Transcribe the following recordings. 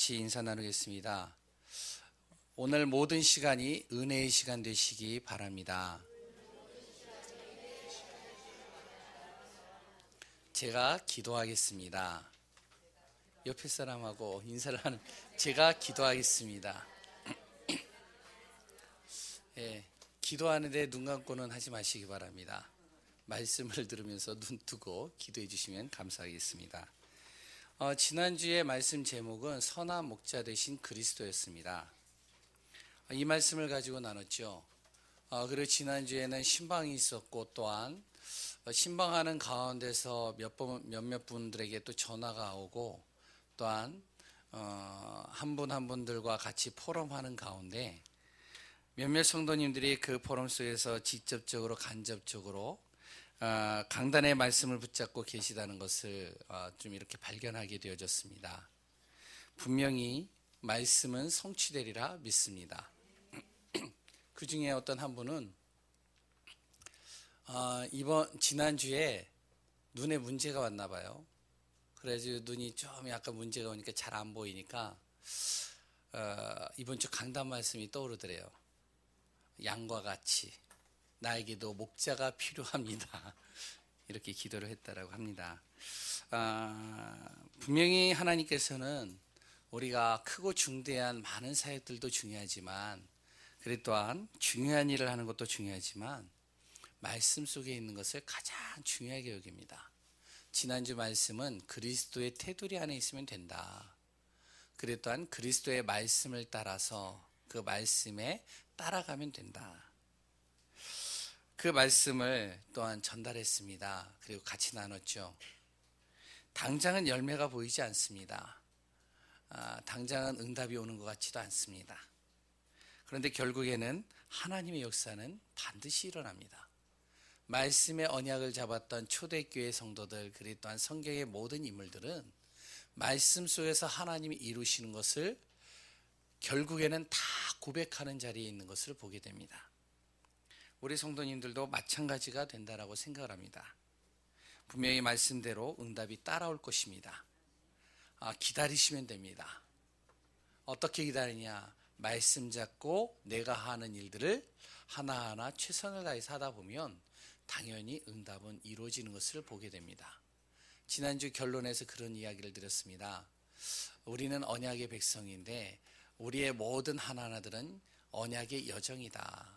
같이 인사 나누겠습니다. 오늘 모든 시간이 은혜의 시간 되시기 바랍니다. 제가 기도하겠습니다. 옆에 사람하고 인사를 하는 제가 기도하겠습니다. 예, 기도하는데 눈 감고는 하지 마시기 바랍니다. 말씀을 들으면서 눈 뜨고 기도해 주시면 감사하겠습니다. 지난주에 말씀 제목은 선한 목자 되신 그리스도였습니다. 이 말씀을 가지고 나눴죠. 그리고 지난주에는 신방이 있었고, 또한 신방하는 가운데서 몇몇 분들에게 또 전화가 오고, 또한 한 분 한 분들과 같이 포럼하는 가운데 몇몇 성도님들이 그 포럼 속에서 직접적으로 간접적으로 강단의 말씀을 붙잡고 계시다는 것을 좀 이렇게 발견하게 되어졌습니다. 분명히 말씀은 성취되리라 믿습니다. 그 중에 어떤 한 분은 지난주에 눈에 문제가 왔나 봐요. 그래서 눈이 좀 약간 문제가 오니까 잘 안 보이니까 이번 주 강단 말씀이 떠오르더래요. 양과 같이 나에게도 목자가 필요합니다. 이렇게 기도를 했다라고 합니다. 분명히 하나님께서는 우리가 크고 중대한 많은 사역들도 중요하지만, 그래 또한 중요한 일을 하는 것도 중요하지만 말씀 속에 있는 것을 가장 중요하게 여깁니다. 지난주 말씀은 그리스도의 테두리 안에 있으면 된다. 그래 또한 그리스도의 말씀을 따라서 그 말씀에 따라가면 된다. 그 말씀을 또한 전달했습니다. 그리고 같이 나눴죠. 당장은 열매가 보이지 않습니다. 당장은 응답이 오는 것 같지도 않습니다. 그런데 결국에는 하나님의 역사는 반드시 일어납니다. 말씀의 언약을 잡았던 초대교회 성도들, 그리고 또한 성경의 모든 인물들은 말씀 속에서 하나님이 이루시는 것을 결국에는 다 고백하는 자리에 있는 것을 보게 됩니다. 우리 성도님들도 마찬가지가 된다라고 생각을 합니다. 분명히 말씀대로 응답이 따라올 것입니다. 기다리시면 됩니다. 어떻게 기다리냐? 말씀 잡고 내가 하는 일들을 하나하나 최선을 다해서 하다 보면 당연히 응답은 이루어지는 것을 보게 됩니다. 지난주 결론에서 그런 이야기를 드렸습니다. 우리는 언약의 백성인데 우리의 모든 하나하나들은 언약의 여정이다.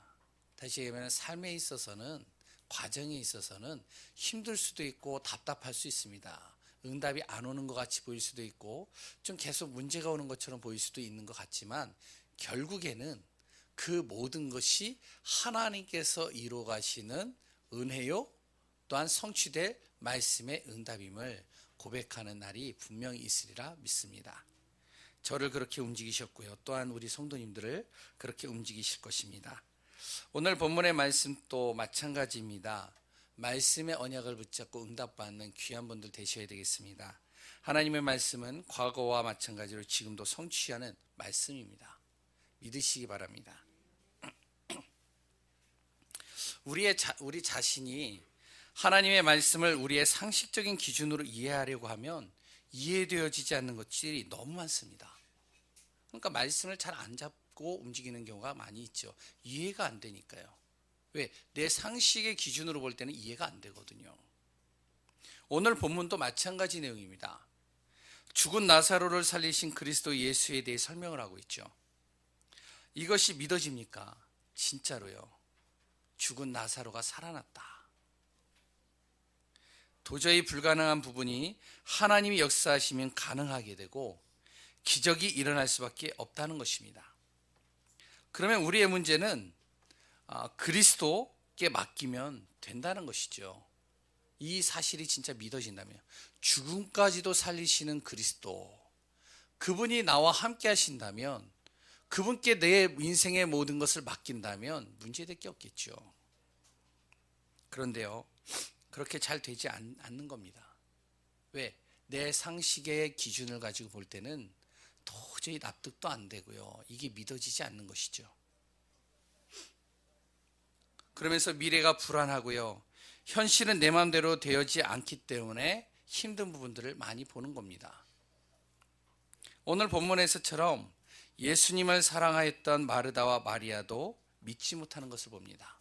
다시 얘기하면 삶에 있어서는, 과정에 있어서는 힘들 수도 있고 답답할 수 있습니다. 응답이 안 오는 것 같이 보일 수도 있고 좀 계속 문제가 오는 것처럼 보일 수도 있는 것 같지만, 결국에는 그 모든 것이 하나님께서 이루어 가시는 은혜요, 또한 성취될 말씀의 응답임을 고백하는 날이 분명히 있으리라 믿습니다. 저를 그렇게 움직이셨고요, 또한 우리 성도님들을 그렇게 움직이실 것입니다. 오늘 본문의 말씀도 마찬가지입니다. 말씀의 언약을 붙잡고 응답받는 귀한 분들 되셔야 되겠습니다. 하나님의 말씀은 과거와 마찬가지로 지금도 성취하는 말씀입니다. 믿으시기 바랍니다. 우리 자신이 하나님의 말씀을 우리의 상식적인 기준으로 이해하려고 하면 이해되어지지 않는 것들이 너무 많습니다. 그러니까 말씀을 잘 안 잡고 움직이는 경우가 많이 있죠. 이해가 안 되니까요. 왜? 내 상식의 기준으로 볼 때는 이해가 안 되거든요. 오늘 본문도 마찬가지 내용입니다. 죽은 나사로를 살리신 그리스도 예수에 대해 설명을 하고 있죠. 이것이 믿어집니까? 진짜로요. 죽은 나사로가 살아났다. 도저히 불가능한 부분이 하나님이 역사하시면 가능하게 되고 기적이 일어날 수밖에 없다는 것입니다. 그러면 우리의 문제는 그리스도께 맡기면 된다는 것이죠. 이 사실이 진짜 믿어진다면, 죽음까지도 살리시는 그리스도, 그분이 나와 함께 하신다면, 그분께 내 인생의 모든 것을 맡긴다면 문제될 게 없겠죠. 그런데요, 그렇게 잘 되지 않는 겁니다. 왜? 내 상식의 기준을 가지고 볼 때는 도저히 납득도 안 되고요, 이게 믿어지지 않는 것이죠. 그러면서 미래가 불안하고요, 현실은 내 마음대로 되어지 않기 때문에 힘든 부분들을 많이 보는 겁니다. 오늘 본문에서처럼 예수님을 사랑하였던 마르다와 마리아도 믿지 못하는 것을 봅니다.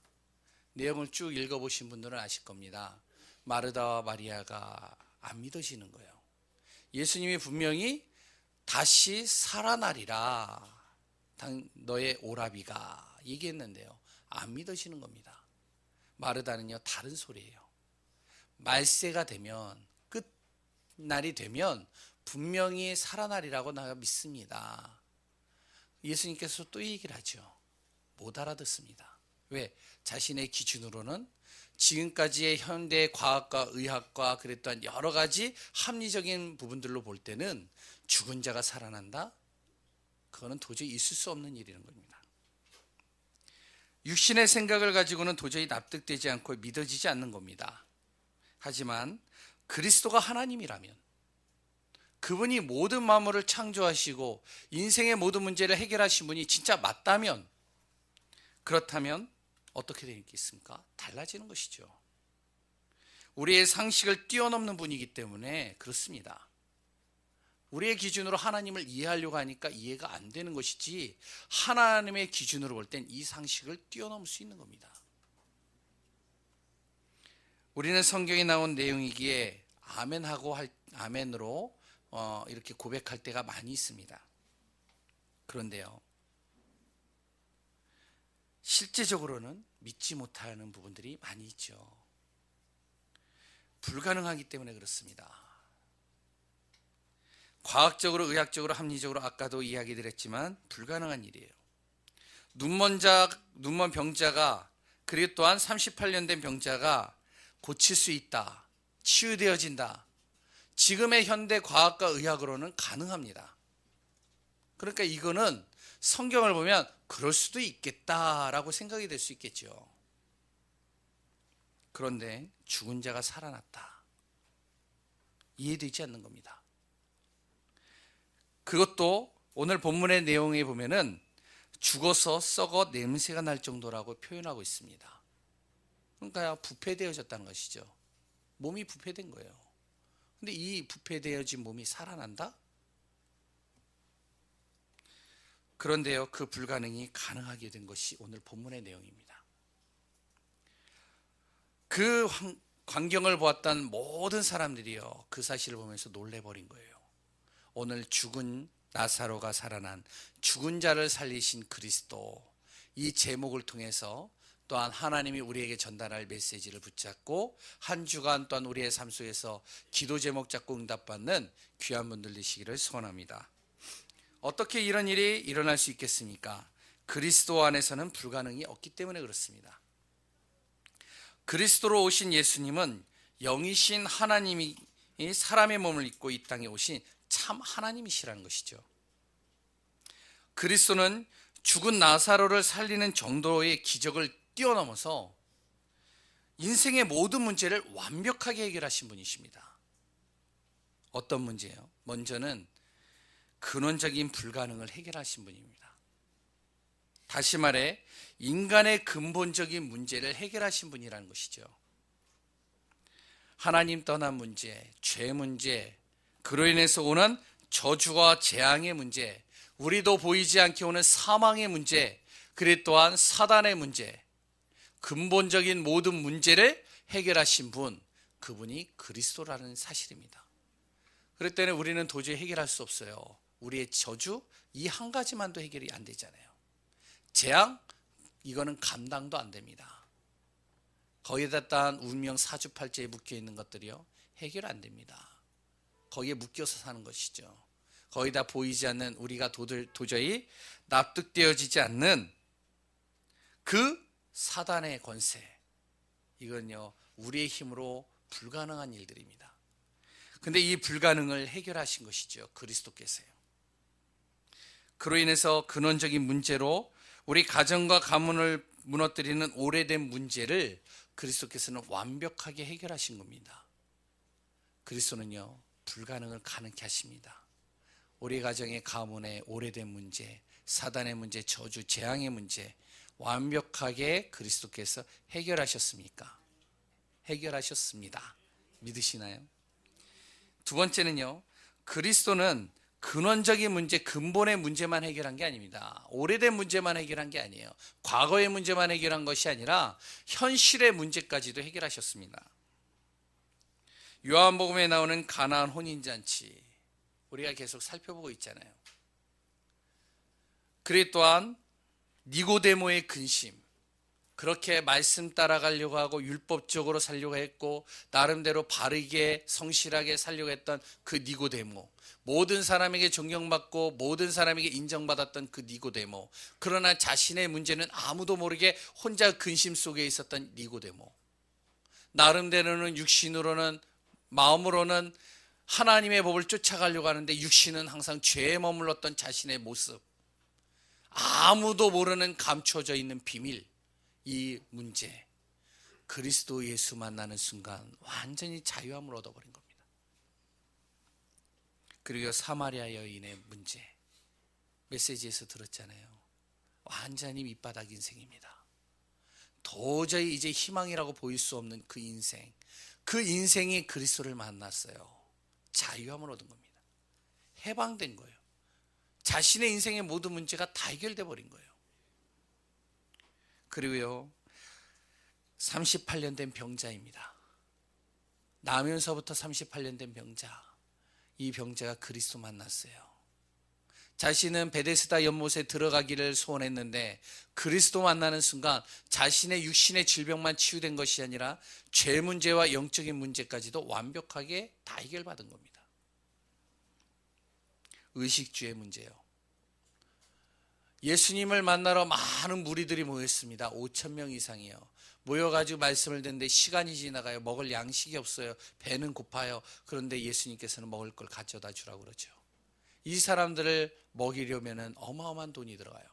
내용을 쭉 읽어보신 분들은 아실 겁니다. 마르다와 마리아가 안 믿어지는 거예요. 예수님이 분명히 다시 살아나리라, 너의 오라비가 얘기했는데요, 안 믿어지는 겁니다. 마르다는요, 다른 소리예요. 말세가 되면, 끝날이 되면 분명히 살아나리라고 내가 믿습니다. 예수님께서 또 얘기를 하죠. 못 알아듣습니다. 왜? 자신의 기준으로는 지금까지의 현대 과학과 의학과 그랬던 여러 가지 합리적인 부분들로 볼 때는 죽은 자가 살아난다? 그거는 도저히 있을 수 없는 일이라는 겁니다. 육신의 생각을 가지고는 도저히 납득되지 않고 믿어지지 않는 겁니다. 하지만 그리스도가 하나님이라면, 그분이 모든 만물을 창조하시고 인생의 모든 문제를 해결하신 분이 진짜 맞다면, 그렇다면 어떻게 되겠습니까? 달라지는 것이죠. 우리의 상식을 뛰어넘는 분이기 때문에 그렇습니다. 우리의 기준으로 하나님을 이해하려고 하니까 이해가 안 되는 것이지, 하나님의 기준으로 볼 땐 이 상식을 뛰어넘을 수 있는 겁니다. 우리는 성경에 나온 내용이기에 아멘으로 이렇게 고백할 때가 많이 있습니다. 그런데요, 실제적으로는 믿지 못하는 부분들이 많이 있죠. 불가능하기 때문에 그렇습니다. 과학적으로, 의학적으로, 합리적으로 아까도 이야기 드렸지만 불가능한 일이에요. 눈먼 병자가, 그리고 또한 38년 된 병자가 고칠 수 있다, 치유되어진다, 지금의 현대 과학과 의학으로는 가능합니다. 그러니까 이거는 성경을 보면 그럴 수도 있겠다라고 생각이 될 수 있겠죠. 그런데 죽은 자가 살아났다, 이해되지 않는 겁니다. 그것도 오늘 본문의 내용에 보면은 죽어서 썩어 냄새가 날 정도라고 표현하고 있습니다. 그러니까 부패되어졌다는 것이죠. 몸이 부패된 거예요. 근데 이 부패되어진 몸이 살아난다? 그런데요, 그 불가능이 가능하게 된 것이 오늘 본문의 내용입니다. 그 광경을 보았던 모든 사람들이요, 그 사실을 보면서 놀래버린 거예요. 오늘 죽은 나사로가 살아난, 죽은 자를 살리신 그리스도, 이 제목을 통해서 또한 하나님이 우리에게 전달할 메시지를 붙잡고 한 주간 또한 우리의 삶 속에서 기도 제목 잡고 응답받는 귀한 분들 되시기를 소원합니다. 어떻게 이런 일이 일어날 수 있겠습니까? 그리스도 안에서는 불가능이 없기 때문에 그렇습니다. 그리스도로 오신 예수님은 영이신 하나님이 사람의 몸을 입고 이 땅에 오신 참 하나님이시라는 것이죠. 그리스도는 죽은 나사로를 살리는 정도의 기적을 뛰어넘어서 인생의 모든 문제를 완벽하게 해결하신 분이십니다. 어떤 문제예요? 먼저는 근원적인 불가능을 해결하신 분입니다. 다시 말해 인간의 근본적인 문제를 해결하신 분이라는 것이죠. 하나님 떠난 문제, 죄 문제, 그로 인해서 오는 저주와 재앙의 문제, 우리도 보이지 않게 오는 사망의 문제, 그리고 또한 사단의 문제, 근본적인 모든 문제를 해결하신 분, 그분이 그리스도라는 사실입니다. 그럴 때는 우리는 도저히 해결할 수 없어요. 우리의 저주, 이 한 가지만도 해결이 안 되잖아요. 재앙, 이거는 감당도 안 됩니다. 거기에다 딴 운명 사주팔자에 묶여있는 것들이요, 해결 안 됩니다. 거기에 묶여서 사는 것이죠. 거기다 보이지 않는, 우리가 도저히 납득되어지지 않는 그 사단의 권세, 이건요 우리의 힘으로 불가능한 일들입니다. 근데 이 불가능을 해결하신 것이죠, 그리스도께서요. 그로 인해서 근원적인 문제로 우리 가정과 가문을 무너뜨리는 오래된 문제를 그리스도께서는 완벽하게 해결하신 겁니다. 그리스도는요 불가능을 가능케 하십니다. 우리 가정의 가문의 오래된 문제, 사단의 문제, 저주, 재앙의 문제 완벽하게 그리스도께서 해결하셨습니까? 해결하셨습니다. 믿으시나요? 두 번째는요, 그리스도는 근원적인 문제, 근본의 문제만 해결한 게 아닙니다. 오래된 문제만 해결한 게 아니에요. 과거의 문제만 해결한 것이 아니라 현실의 문제까지도 해결하셨습니다. 요한복음에 나오는 가나안 혼인잔치, 우리가 계속 살펴보고 있잖아요. 그리고 또한 니고데모의 근심, 그렇게 말씀 따라가려고 하고 율법적으로 살려고 했고 나름대로 바르게 성실하게 살려고 했던 그 니고데모, 모든 사람에게 존경받고 모든 사람에게 인정받았던 그 니고데모, 그러나 자신의 문제는 아무도 모르게 혼자 근심 속에 있었던 니고데모, 나름대로는 육신으로는, 마음으로는 하나님의 법을 쫓아가려고 하는데 육신은 항상 죄에 머물렀던 자신의 모습, 아무도 모르는 감춰져 있는 비밀, 이 문제, 그리스도 예수 만나는 순간 완전히 자유함을 얻어버린 겁니다. 그리고 사마리아 여인의 문제, 메시지에서 들었잖아요. 완전히 밑바닥 인생입니다. 도저히 이제 희망이라고 보일 수 없는 그 인생, 그 인생이 그리스도를 만났어요. 자유함을 얻은 겁니다. 해방된 거예요. 자신의 인생의 모든 문제가 다 해결돼 버린 거예요. 그리고요, 38년 된 병자입니다. 나면서부터 38년 된 병자, 이 병자가 그리스도 만났어요. 자신은 베데스다 연못에 들어가기를 소원했는데 그리스도 만나는 순간 자신의 육신의 질병만 치유된 것이 아니라 죄 문제와 영적인 문제까지도 완벽하게 다 해결받은 겁니다. 의식주의 문제요. 예수님을 만나러 많은 무리들이 모였습니다. 5천 명 이상이요. 모여가지고 말씀을 듣는데 시간이 지나가요. 먹을 양식이 없어요. 배는 고파요. 그런데 예수님께서는 먹을 걸 가져다 주라고 그러죠. 이 사람들을 먹이려면 어마어마한 돈이 들어가요.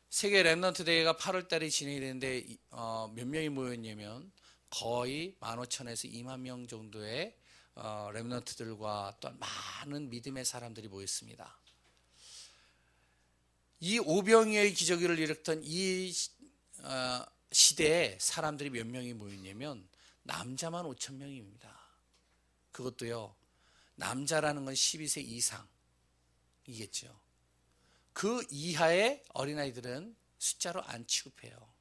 세계 렘넌트 대회가 8월 달에 진행이 되는데 몇 명이 모였냐면 거의 15,000에서 2만 명 정도의 렘넌트들과 또 많은 믿음의 사람들이 모였습니다. 이 오병이어의 기적을 일으켰던 이 시대에 사람들이 몇 명이 모였냐면 남자만 5천 명입니다. 그것도요, 남자라는 건 12세 이상이겠죠. 그 이하의 어린아이들은 숫자로 안 취급해요.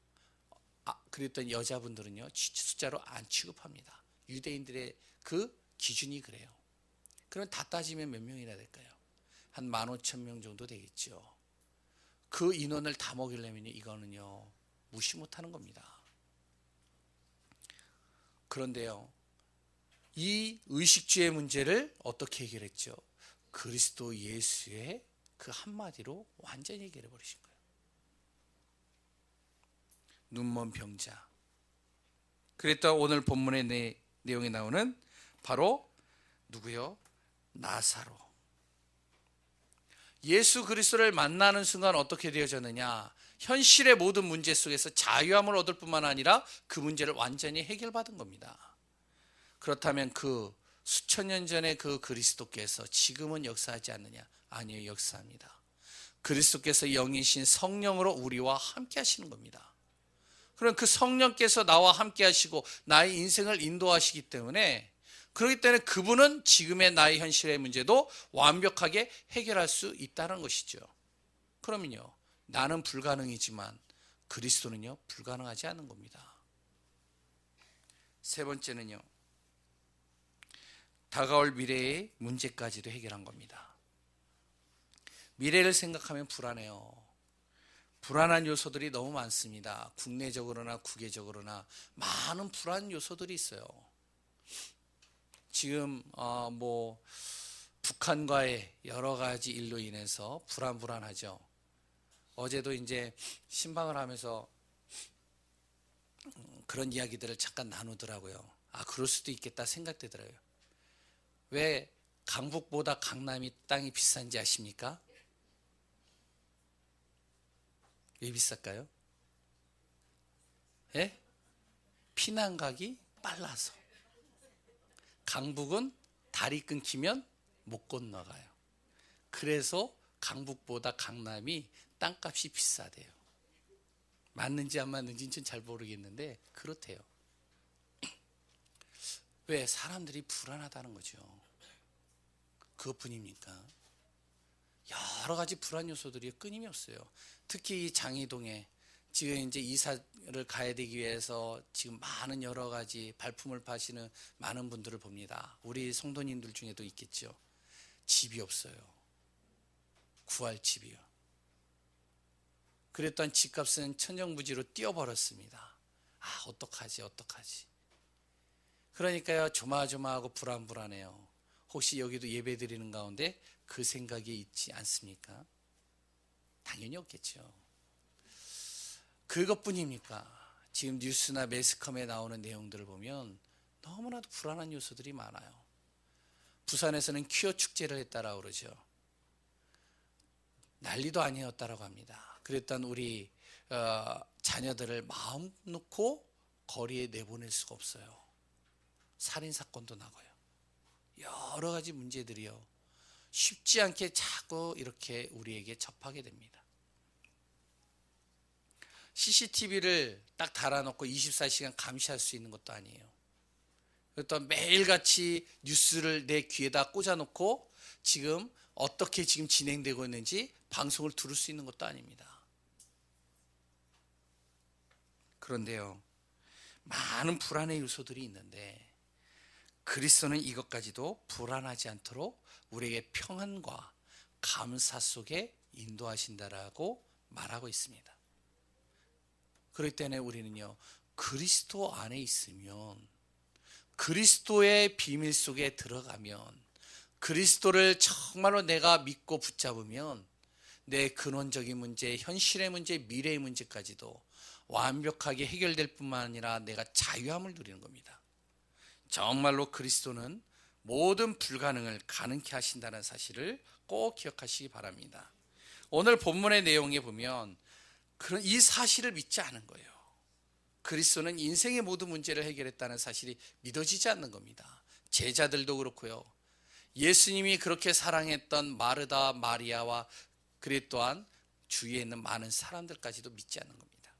그랬던 여자분들은요, 숫자로 안 취급합니다. 유대인들의 그 기준이 그래요. 그럼 다 따지면 몇 명이나 될까요? 한 15,000명 정도 되겠죠. 그 인원을 다 먹이려면 이거는요, 무시 못하는 겁니다. 그런데요, 이 의식주의 문제를 어떻게 해결했죠? 그리스도 예수의 그 한마디로 완전히 해결해 버리신 거예요. 눈먼 병자. 그랬다 오늘 본문의 내용에 나오는 바로 누구요? 나사로. 예수 그리스도를 만나는 순간 어떻게 되어졌느냐? 현실의 모든 문제 속에서 자유함을 얻을 뿐만 아니라 그 문제를 완전히 해결받은 겁니다. 그렇다면 그 수천 년 전에 그 그리스도께서 지금은 역사하지 않느냐? 아니요, 역사합니다. 그리스도께서 영이신 성령으로 우리와 함께 하시는 겁니다. 그럼 그 성령께서 나와 함께 하시고 나의 인생을 인도하시기 때문에, 그렇기 때문에 그분은 지금의 나의 현실의 문제도 완벽하게 해결할 수 있다는 것이죠. 그러면요, 나는 불가능이지만 그리스도는요, 불가능하지 않은 겁니다. 세 번째는요, 다가올 미래의 문제까지도 해결한 겁니다. 미래를 생각하면 불안해요. 불안한 요소들이 너무 많습니다. 국내적으로나 국외적으로나 많은 불안 요소들이 있어요. 지금 북한과의 여러 가지 일로 인해서 불안하죠. 어제도 이제 신방을 하면서 그런 이야기들을 잠깐 나누더라고요. 그럴 수도 있겠다 생각되더라고요. 왜 강북보다 강남이 땅이 비싼지 아십니까? 왜 비쌀까요? 예? 피난 가기 빨라서. 강북은 다리 끊기면 못 건너가요. 그래서 강북보다 강남이 땅값이 비싸대요. 맞는지 안 맞는지는 잘 모르겠는데 그렇대요. 왜? 사람들이 불안하다는 거죠. 그것뿐입니까? 여러 가지 불안 요소들이 끊임이 없어요. 특히 이 장이동에 지금 이제 이사를 가야 되기 위해서 지금 많은 여러 가지 발품을 파시는 많은 분들을 봅니다. 우리 성도님들 중에도 있겠죠. 집이 없어요. 구할 집이요. 그랬던 집값은 천정부지로 뛰어버렸습니다. 아, 어떡하지? 그러니까요, 조마조마하고 불안해요. 혹시 여기도 예배 드리는 가운데 그 생각이 있지 않습니까? 당연히 없겠죠. 그것뿐입니까? 지금 뉴스나 매스컴에 나오는 내용들을 보면 너무나도 불안한 요소들이 많아요. 부산에서는 퀴어 축제를 했다라고 그러죠. 난리도 아니었다라고 합니다. 그랬던 우리 자녀들을 마음 놓고 거리에 내보낼 수가 없어요. 살인사건도 나고요. 여러 가지 문제들이요. 쉽지 않게 자꾸 이렇게 우리에게 접하게 됩니다. CCTV를 딱 달아놓고 24시간 감시할 수 있는 것도 아니에요. 또 매일같이 뉴스를 내 귀에다 꽂아놓고 지금 어떻게 지금 진행되고 있는지 방송을 들을 수 있는 것도 아닙니다. 그런데요, 많은 불안의 요소들이 있는데 그리스도는 이것까지도 불안하지 않도록 우리에게 평안과 감사 속에 인도하신다라고 말하고 있습니다. 그렇기 때문에 우리는요, 그리스도 안에 있으면, 그리스도의 비밀 속에 들어가면, 그리스도를 정말로 내가 믿고 붙잡으면 내 근원적인 문제, 현실의 문제, 미래의 문제까지도 완벽하게 해결될 뿐만 아니라 내가 자유함을 누리는 겁니다. 정말로 그리스도는 모든 불가능을 가능케 하신다는 사실을 꼭 기억하시기 바랍니다. 오늘 본문의 내용에 보면 이 사실을 믿지 않은 거예요. 그리스도는 인생의 모든 문제를 해결했다는 사실이 믿어지지 않는 겁니다. 제자들도 그렇고요. 예수님이 그렇게 사랑했던 마르다, 마리아와 그리 또한 주위에 있는 많은 사람들까지도 믿지 않는 겁니다.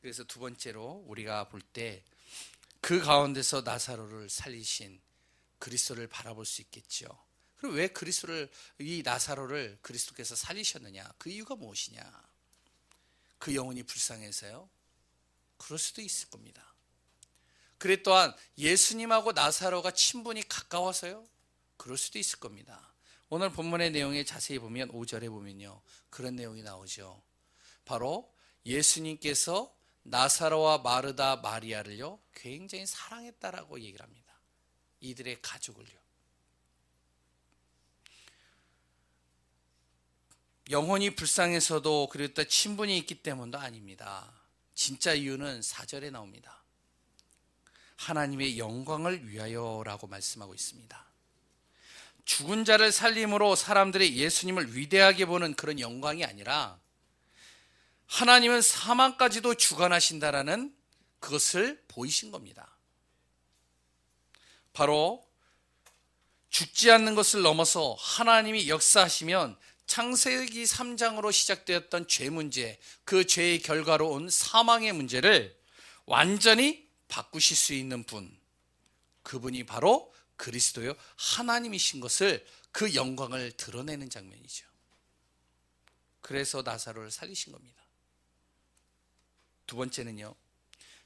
그래서 두 번째로 우리가 볼 때 그 가운데서 나사로를 살리신 그리스도를 바라볼 수 있겠죠. 그럼 왜 이 나사로를 그리스도께서 살리셨느냐? 그 이유가 무엇이냐? 그 영혼이 불쌍해서요? 그럴 수도 있을 겁니다. 그래 또한 예수님하고 나사로가 친분이 가까워서요? 그럴 수도 있을 겁니다. 오늘 본문의 내용에 자세히 보면 5절에 보면요, 그런 내용이 나오죠. 바로 예수님께서 나사로와 마르다, 마리아를요 굉장히 사랑했다라고 얘기를 합니다. 이들의 가족을요. 영혼이 불쌍해서도 그랬다 친분이 있기 때문도 아닙니다. 진짜 이유는 4절에 나옵니다. 하나님의 영광을 위하여라고 말씀하고 있습니다. 죽은 자를 살림으로 사람들이 예수님을 위대하게 보는 그런 영광이 아니라 하나님은 사망까지도 주관하신다라는 그것을 보이신 겁니다. 바로 죽지 않는 것을 넘어서 하나님이 역사하시면 창세기 3장으로 시작되었던 죄 문제, 그 죄의 결과로 온 사망의 문제를 완전히 바꾸실 수 있는 분, 그분이 바로 그리스도요 하나님이신 것을, 그 영광을 드러내는 장면이죠. 그래서 나사로를 살리신 겁니다. 두 번째는요,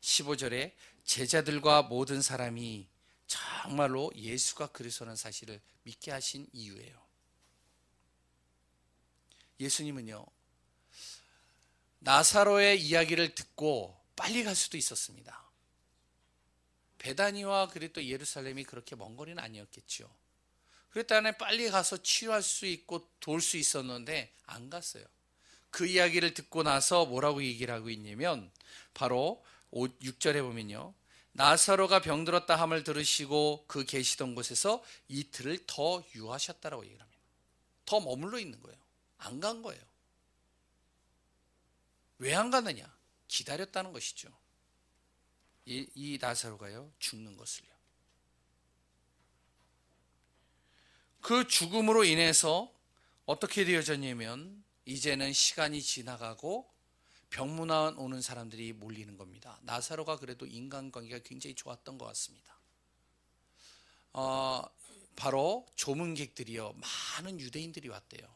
15절에 제자들과 모든 사람이 정말로 예수가 그리스도라는 사실을 믿게 하신 이유예요. 예수님은요, 나사로의 이야기를 듣고 빨리 갈 수도 있었습니다. 베다니와 그리고 또 예루살렘이 그렇게 먼 거리는 아니었겠죠. 그랬다면 빨리 가서 치유할 수 있고 도울 수 있었는데 안 갔어요. 그 이야기를 듣고 나서 뭐라고 얘기를 하고 있냐면 바로 6절에 보면요, 나사로가 병들었다 함을 들으시고 그 계시던 곳에서 이틀을 더 유하셨다라고 얘기를 합니다. 더 머물러 있는 거예요. 안 간 거예요. 왜 안 가느냐? 기다렸다는 것이죠. 이 나사로가요 죽는 것을요. 그 죽음으로 인해서 어떻게 되어졌냐면 이제는 시간이 지나가고 병문안 오는 사람들이 몰리는 겁니다. 나사로가 그래도 인간관계가 굉장히 좋았던 것 같습니다. 바로 조문객들이요, 많은 유대인들이 왔대요.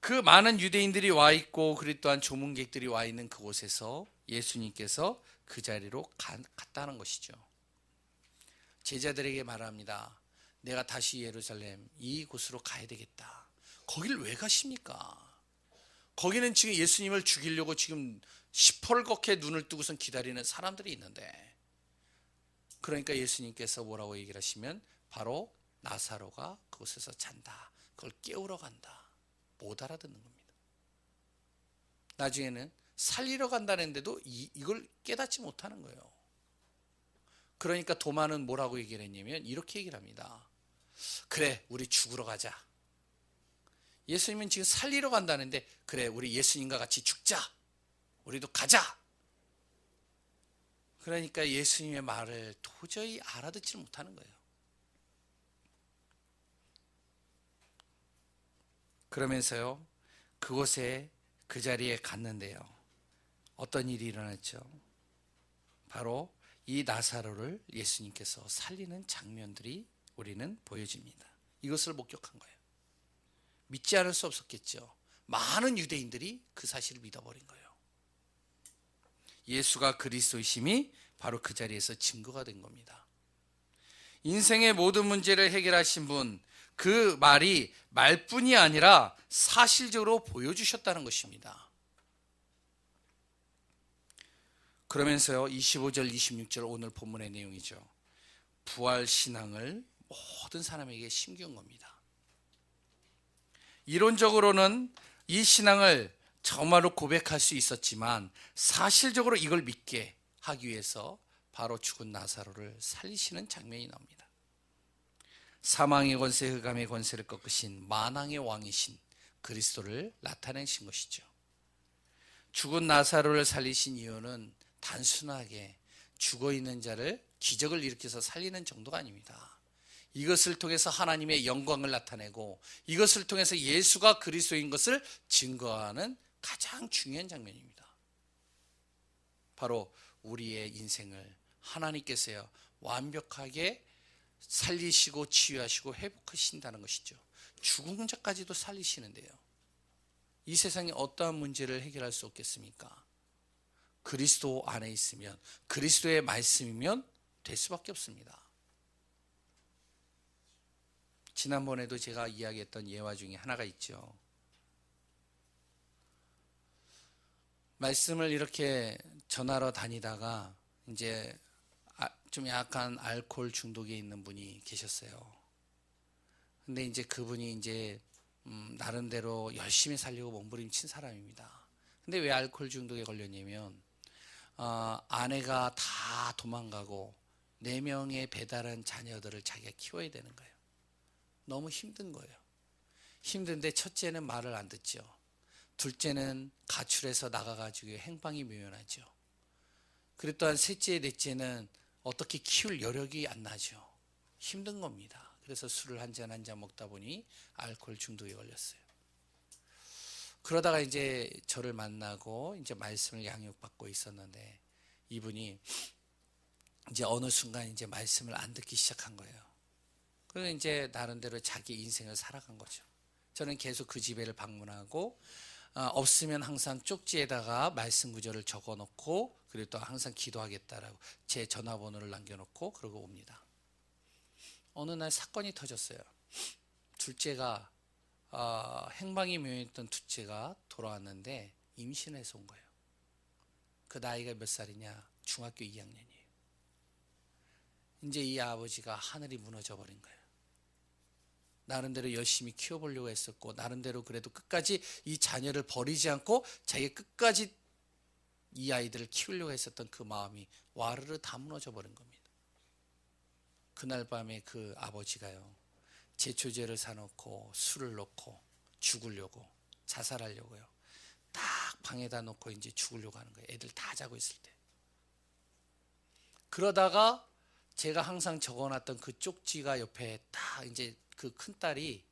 그 많은 유대인들이 와 있고 그리고 또한 조문객들이 와 있는 그곳에서 예수님께서 그 자리로 갔다는 것이죠. 제자들에게 말합니다. 내가 다시 예루살렘 이곳으로 가야 되겠다. 거길 왜 가십니까? 거기는 지금 예수님을 죽이려고 지금 시퍼렇게 눈을 뜨고선 기다리는 사람들이 있는데, 그러니까 예수님께서 뭐라고 얘기를 하시면 바로 나사로가 그곳에서 잔다. 그걸 깨우러 간다. 못 알아듣는 겁니다. 나중에는 살리러 간다는데도 이걸 깨닫지 못하는 거예요. 그러니까 도마는 뭐라고 얘기를 했냐면 이렇게 얘기를 합니다. 그래, 우리 죽으러 가자. 예수님은 지금 살리러 간다는데 그래, 우리 예수님과 같이 죽자. 우리도 가자. 그러니까 예수님의 말을 도저히 알아듣지 못하는 거예요. 그러면서요, 그곳에 그 자리에 갔는데요, 어떤 일이 일어났죠? 바로 이 나사로를 예수님께서 살리는 장면들이 우리는 보여집니다. 이것을 목격한 거예요. 믿지 않을 수 없었겠죠. 많은 유대인들이 그 사실을 믿어버린 거예요. 예수가 그리스도이심이 바로 그 자리에서 증거가 된 겁니다. 인생의 모든 문제를 해결하신 분, 그 말이 말뿐이 아니라 사실적으로 보여주셨다는 것입니다. 그러면서요, 25절 26절 오늘 본문의 내용이죠. 부활신앙을 모든 사람에게 심기운 겁니다. 이론적으로는 이 신앙을 정말로 고백할 수 있었지만 사실적으로 이걸 믿게 하기 위해서 바로 죽은 나사로를 살리시는 장면이 나옵니다. 사망의 권세, 흑암의 권세를 꺾으신 만왕의 왕이신 그리스도를 나타내신 것이죠. 죽은 나사로를 살리신 이유는 단순하게 죽어있는 자를 기적을 일으켜서 살리는 정도가 아닙니다. 이것을 통해서 하나님의 영광을 나타내고 이것을 통해서 예수가 그리스도인 것을 증거하는 가장 중요한 장면입니다. 바로 우리의 인생을 하나님께서요, 완벽하게 살리시고 치유하시고 회복하신다는 것이죠. 죽은 자까지도 살리시는데요, 이 세상에 어떠한 문제를 해결할 수 없겠습니까? 그리스도 안에 있으면, 그리스도의 말씀이면 될 수밖에 없습니다. 지난번에도 제가 이야기했던 예화 중에 하나가 있죠. 말씀을 이렇게 전하러 다니다가 이제 좀 약간 알코올 중독에 있는 분이 계셨어요. 근데 이제 그분이 이제 나름대로 열심히 살려고 몸부림친 사람입니다. 근데 왜 알코올 중독에 걸렸냐면 아내가 다 도망가고 4명의 배달한 자녀들을 자기가 키워야 되는 거예요. 너무 힘든 거예요. 힘든데 첫째는 말을 안 듣죠. 둘째는 가출해서 나가가지고 행방이 묘연하죠. 그리고 또한 셋째, 넷째는 어떻게 키울 여력이 안 나죠. 힘든 겁니다. 그래서 술을 한 잔 한 잔 먹다 보니 알코올 중독에 걸렸어요. 그러다가 이제 저를 만나고 이제 말씀을 양육받고 있었는데 이분이 이제 어느 순간 이제 말씀을 안 듣기 시작한 거예요. 그래서 이제 나름대로 자기 인생을 살아간 거죠. 저는 계속 그 집에를 방문하고 없으면 항상 쪽지에다가 말씀 구절을 적어놓고 그리고 또 항상 기도하겠다라고 제 전화번호를 남겨놓고 그러고 옵니다. 어느 날 사건이 터졌어요. 둘째가 행방이 묘했던 둘째가 돌아왔는데 임신해서 온 거예요. 그 나이가 몇 살이냐? 중학교 2학년이에요. 이제 이 아버지가 하늘이 무너져 버린 거예요. 나름대로 열심히 키워보려고 했었고 나름대로 그래도 끝까지 이 자녀를 버리지 않고 자기가 끝까지 이 아이들을 키우려고 했었던 그 마음이 와르르 다 무너져 버린 겁니다. 그날 밤에 그 아버지가요, 제초제를 사놓고 술을 놓고 죽으려고, 자살하려고요, 딱 방에다 놓고 이제 죽으려고 하는 거예요. 애들 다 자고 있을 때. 그러다가 제가 항상 적어놨던 그 쪽지가 옆에 딱 이제 그 큰딸이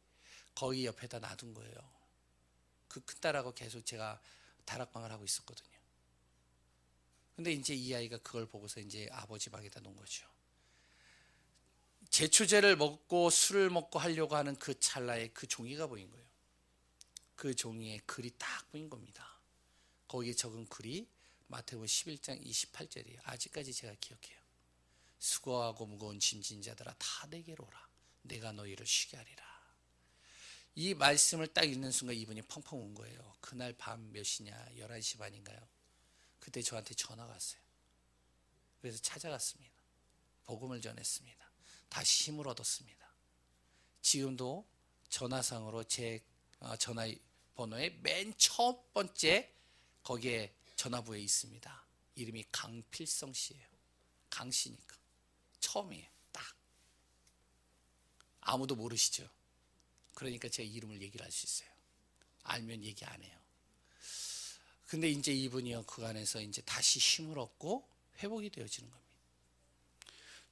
거기 옆에다 놔둔 거예요. 그 큰딸하고 계속 제가 다락방을 하고 있었거든요. 근데 이제 이 아이가 그걸 보고서 이제 아버지 방에다 놓은 거죠. 제초제를 먹고 술을 먹고 하려고 하는 그 찰나에 그 종이가 보인 거예요. 그 종이에 글이 딱 보인 겁니다. 거기에 적은 글이 마태복음 11장 28절이에요. 아직까지 제가 기억해요. 수고하고 무거운 짐진 자들아 다 내게로 오라. 내가 너희를 쉬게 하리라. 이 말씀을 딱 읽는 순간 이분이 펑펑 운 거예요. 그날 밤 몇 시냐? 11시 반인가요? 그때 저한테 전화가 왔어요. 그래서 찾아갔습니다. 복음을 전했습니다. 다시 힘을 얻었습니다. 지금도 전화상으로 제 전화번호의 맨 첫 번째 거기에 전화부에 있습니다. 이름이 강필성 씨예요. 강씨니까 처음이에요. 딱 아무도 모르시죠. 그러니까 제가 이름을 얘기를 할 수 있어요. 알면 얘기 안 해요. 근데 이제 이분이요 그 안에서 이제 다시 힘을 얻고 회복이 되어지는 겁니다.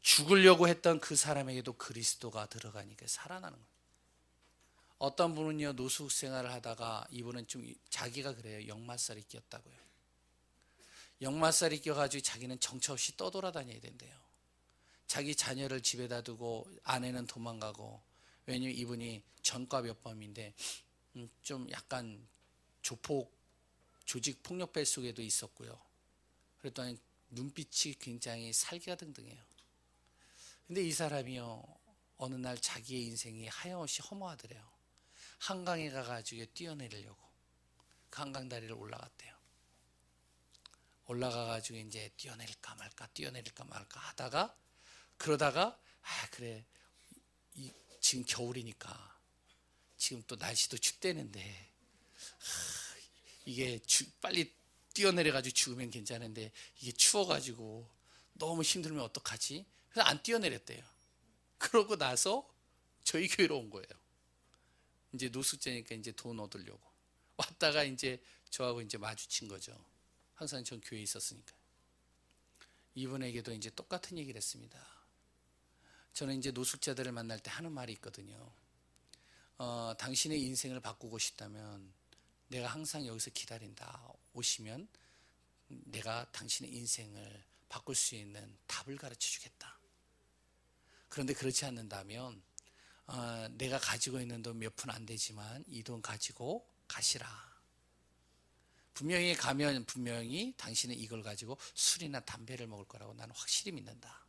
죽으려고 했던 그 사람에게도 그리스도가 들어가니까 살아나는 거예요. 어떤 분은요 노숙 생활을 하다가 이분은 좀 자기가 그래요. 역마살이 꼈다고요. 역마살이 껴가지고 자기는 정처 없이 떠돌아다녀야 된대요. 자기 자녀를 집에다 두고 아내는 도망가고, 왜냐면 이분이 전과 몇 범인데 좀 약간 조직 폭력배 속에도 있었고요. 그랬더니 눈빛이 굉장히 살기가등등해요. 근데 이 사람이요 어느 날 자기의 인생이 하염없이 허무하더래요. 한강에 가가지고 뛰어내리려고 그 한강 다리를 올라갔대요. 올라가가지고 이제 뛰어내릴까 말까 하다가 그러다가 그래 지금 겨울이니까 지금 또 날씨도 춥대는데 이게 빨리 뛰어내려가지고 죽으면 괜찮은데 이게 추워가지고 너무 힘들면 어떡하지? 그래서 안 뛰어내렸대요. 그러고 나서 저희 교회로 온 거예요. 이제 노숙자니까 이제 돈 얻으려고 왔다가 이제 저하고 이제 마주친 거죠. 항상 전 교회에 있었으니까. 이분에게도 이제 똑같은 얘기를 했습니다. 저는 이제 노숙자들을 만날 때 하는 말이 있거든요. 당신의 인생을 바꾸고 싶다면 내가 항상 여기서 기다린다. 오시면 내가 당신의 인생을 바꿀 수 있는 답을 가르쳐 주겠다. 그런데 그렇지 않는다면 내가 가지고 있는 돈 몇 푼 안 되지만 이 돈 가지고 가시라. 분명히 가면 분명히 당신은 이걸 가지고 술이나 담배를 먹을 거라고 나는 확실히 믿는다.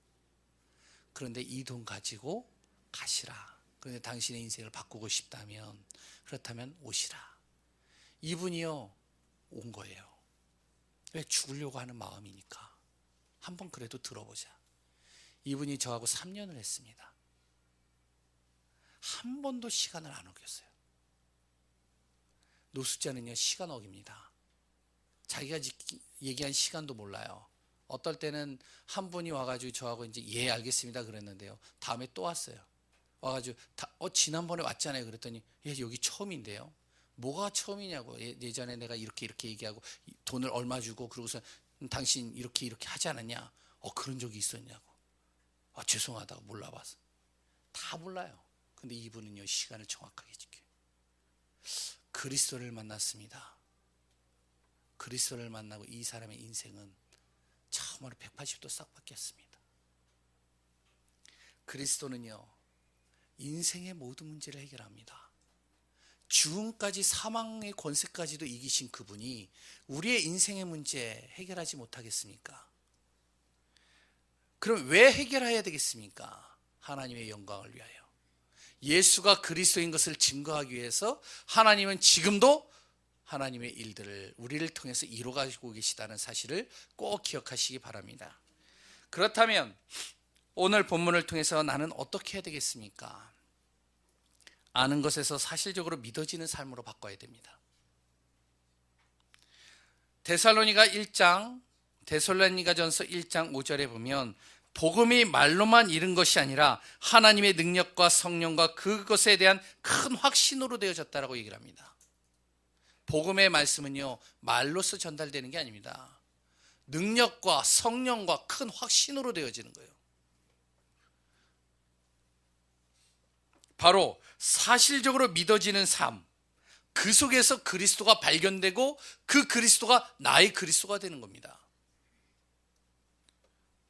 그런데 이 돈 가지고 가시라. 그런데 당신의 인생을 바꾸고 싶다면 그렇다면 오시라. 이분이요 온 거예요. 왜? 죽으려고 하는 마음이니까. 한번 그래도 들어보자. 이분이 저하고 3년을 했습니다. 한 번도 시간을 안 어겼어요. 노숙자는요 시간 어깁니다. 자기가 얘기한 시간도 몰라요. 어떨 때는 한 분이 와가지고 저하고 이제 예 알겠습니다 그랬는데요. 다음에 또 왔어요. 와가지고 지난번에 왔잖아요. 그랬더니 예 여기 처음인데요. 뭐가 처음이냐고. 예전에 내가 이렇게 얘기하고 돈을 얼마 주고 그러고서 당신 이렇게 하지 않았냐. 그런 적이 있었냐고. 죄송하다고 몰라봐서. 다 몰라요. 근데 이분은요 시간을 정확하게 지켜요. 그리스도를 만났습니다. 그리스도를 만나고 이 사람의 인생은 처음으로 180도 싹 바뀌었습니다. 그리스도는요 인생의 모든 문제를 해결합니다. 죽음까지 사망의 권세까지도 이기신 그분이 우리의 인생의 문제 해결하지 못하겠습니까? 그럼 왜 해결해야 되겠습니까? 하나님의 영광을 위하여. 예수가 그리스도인 것을 증거하기 위해서 하나님은 지금도 하나님의 일들을 우리를 통해서 이루어가고 계시다는 사실을 꼭 기억하시기 바랍니다. 그렇다면 오늘 본문을 통해서 나는 어떻게 해야 되겠습니까? 아는 것에서 사실적으로 믿어지는 삶으로 바꿔야 됩니다. 데살로니가전서 1장 5절에 보면 복음이 말로만 이른 것이 아니라 하나님의 능력과 성령과 그것에 대한 큰 확신으로 되어졌다라고 얘기를 합니다. 복음의 말씀은요 말로서 전달되는 게 아닙니다. 능력과 성령과 큰 확신으로 되어지는 거예요. 바로 사실적으로 믿어지는 삶, 그 속에서 그리스도가 발견되고 그 그리스도가 나의 그리스도가 되는 겁니다.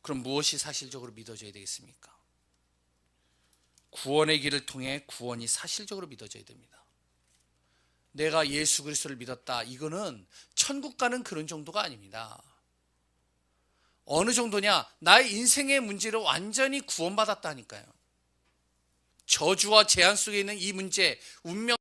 그럼 무엇이 사실적으로 믿어져야 되겠습니까? 구원의 길을 통해 구원이 사실적으로 믿어져야 됩니다. 내가 예수 그리스도를 믿었다. 이거는 천국 가는 그런 정도가 아닙니다. 어느 정도냐? 나의 인생의 문제로 완전히 구원받았다니까요. 저주와 재앙 속에 있는 이 문제, 운명